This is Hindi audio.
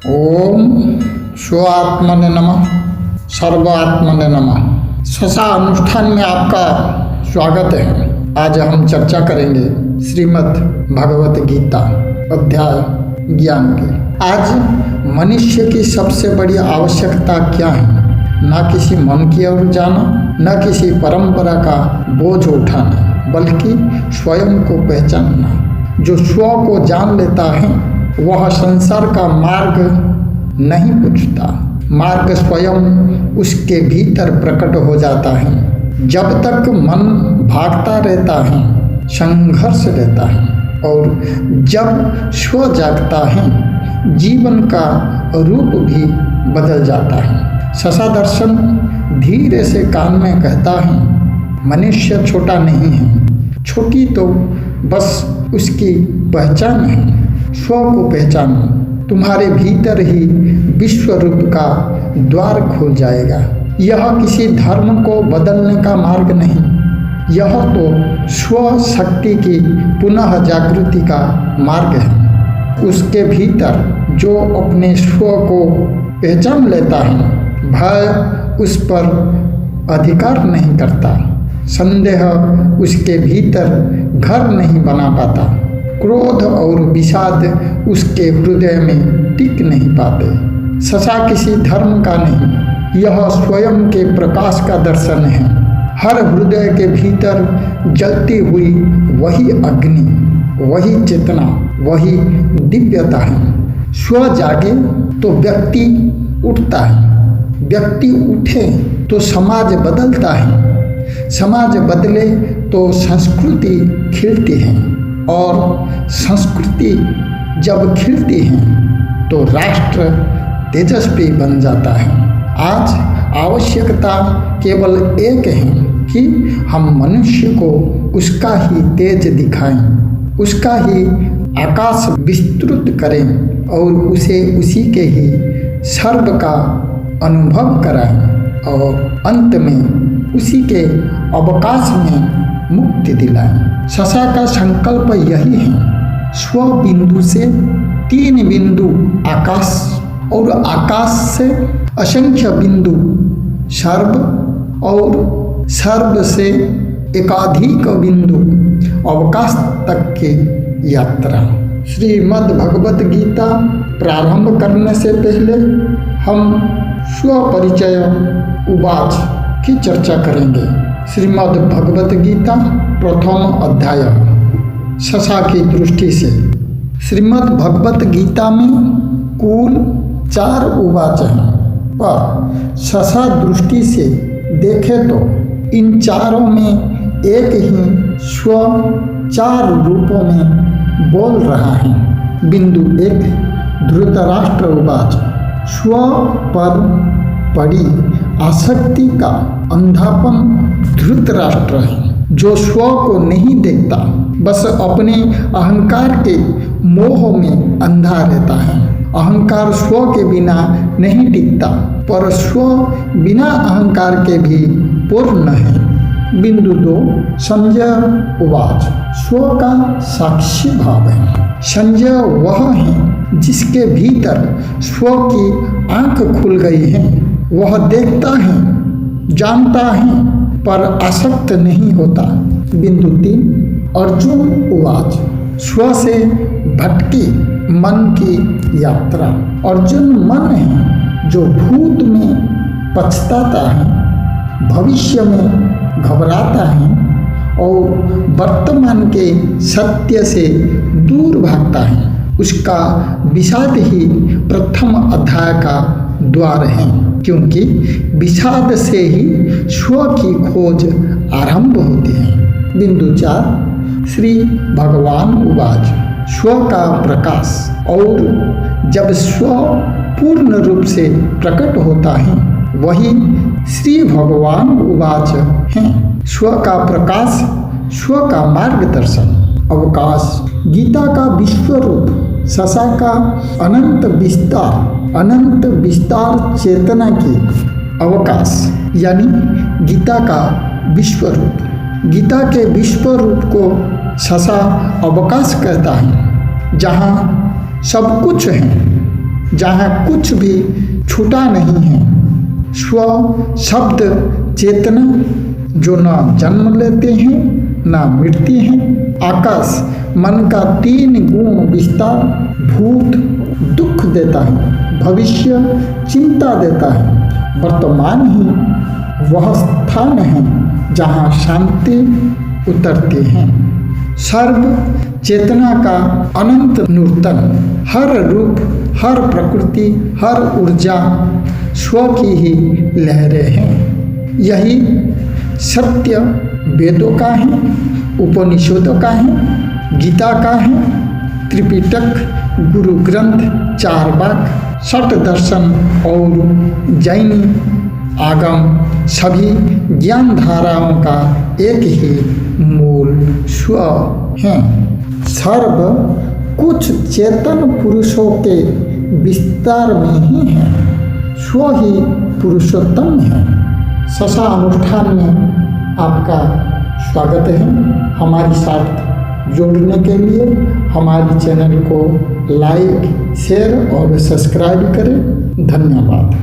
ओम स्वात्मने नमः, सर्वात्मने नमः। ससा अनुष्ठान में आपका स्वागत है। आज हम चर्चा करेंगे श्रीमद् भगवत गीता अध्याय ज्ञान की। आज मनुष्य की सबसे बड़ी आवश्यकता क्या है? न किसी मन की ओर जाना, न किसी परंपरा का बोझ उठाना, बल्कि स्वयं को पहचानना। जो स्व को जान लेता है वह संसार का मार्ग नहीं पूछता। मार्ग स्वयं उसके भीतर प्रकट हो जाता है। जब तक मन भागता रहता है, संघर्ष रहता है, और जब स्व जागता है, जीवन का रूप भी बदल जाता है। ससा दर्शन धीरे से कान में कहता है, मनुष्य छोटा नहीं है, छोटी तो बस उसकी पहचान है। स्व को पहचानो, तुम्हारे भीतर ही विश्व रूप का द्वार खुल जाएगा। यह किसी धर्म को बदलने का मार्ग नहीं, यह तो स्व शक्ति की पुनः जागृति का मार्ग है। उसके भीतर जो अपने स्व को पहचान लेता है, भय उस पर अधिकार नहीं करता, संदेह उसके भीतर घर नहीं बना पाता, क्रोध और विषाद उसके हृदय में टिक नहीं पाते। ससा किसी धर्म का नहीं, यह स्वयं के प्रकाश का दर्शन है। हर हृदय के भीतर जलती हुई वही अग्नि, वही चेतना, वही दिव्यता है। स्व जागे तो व्यक्ति उठता है, व्यक्ति उठे तो समाज बदलता है, समाज बदले तो संस्कृति खिलती है, और संस्कृति जब खिलती है तो राष्ट्र तेजस्वी बन जाता है। आज आवश्यकता केवल एक है कि हम मनुष्य को उसका ही तेज दिखाएं, उसका ही आकाश विस्तृत करें और उसे उसी के ही सर्व का अनुभव कराएं, और अंत में उसी के अवकाश में मुक्ति दिलाएं। ससा का संकल्प यही है, स्व बिंदु से 3 बिंदु आकाश, और आकाश से असंख्य बिंदु सर्व, और सर्व से एकाधिक बिंदु अवकाश तक की यात्रा। श्रीमद् भगवत गीता प्रारंभ करने से पहले हम स्वपरिचय उवाच की चर्चा करेंगे। श्रीमद् भगवत गीता प्रथम अध्याय ससा की दृष्टि से। श्रीमद् भगवत गीता में कुल 4 उवाच हैं, पर ससा दृष्टि से देखें तो इन चारों में एक ही स्व 4 रूपों में बोल रहा है। बिंदु 1 धृतराष्ट्र उवाच, स्व पर पड़ी आसक्ति का अंधापन धृतराष्ट्र है, जो स्व को नहीं देखता, बस अपने अहंकार के मोह में अंधा रहता है। अहंकार स्व के बिना नहीं टिकता, पर स्व बिना अहंकार के भी पूर्ण है। बिंदु 2 संजय उवाच, स्व का साक्षी भाव है। संजय वह है जिसके भीतर स्व की आंख खुल गई है। वह देखता है, जानता है, पर आसक्त नहीं होता। बिंदु 3 अर्जुन उवाच, स्व से भटकी मन की यात्रा। अर्जुन मन है जो भूत में पछताता है, भविष्य में घबराता है, और वर्तमान के सत्य से दूर भागता है। उसका विषाद ही प्रथम अध्याय का द्वार है, क्योंकि विषाद से ही स्व की खोज आरंभ होती है। बिंदु 4 श्री भगवान उवाच, स्व का प्रकाश। और जब स्व पूर्ण रूप से प्रकट होता है, वही श्री भगवान उवाच हैं। स्व का प्रकाश, स्व का मार्गदर्शन, अवकाश, गीता का विश्व रूप, ससा का अनंत विस्तार चेतना की अवकाश, यानी गीता का विश्व रूप। गीता के विश्व रूप को ससा अवकाश कहता है, जहाँ सब कुछ है, जहाँ कुछ भी छूटा नहीं है। स्व शब्द चेतना जो न जन्म लेते हैं न मिटती हैं। आकाश मन का 3 गुण विस्तार। भूत दुख देता है, भविष्य चिंता देता है। वर्तमान ही वह स्थान है जहाँ शांति उतरती है। सर्व चेतना का अनंत नूतन, हर रूप, हर प्रकृति, हर ऊर्जा स्व की ही लहरें हैं। यही सत्य वेदों का है, उपनिषदों का है, गीता का है, त्रिपिटक, गुरु ग्रंथ, 4 वाक, 6 दर्शन और जैन आगम सभी ज्ञान धाराओं का एक ही मूल स्व है। सर्व कुछ चेतन पुरुषों के विस्तार में ही है। स्व ही पुरुषोत्तम है। ससा अनुष्ठान में आपका स्वागत है। हमारी साथ जोड़ने के लिए हमारे चैनल को लाइक, शेयर और सब्सक्राइब करें। धन्यवाद।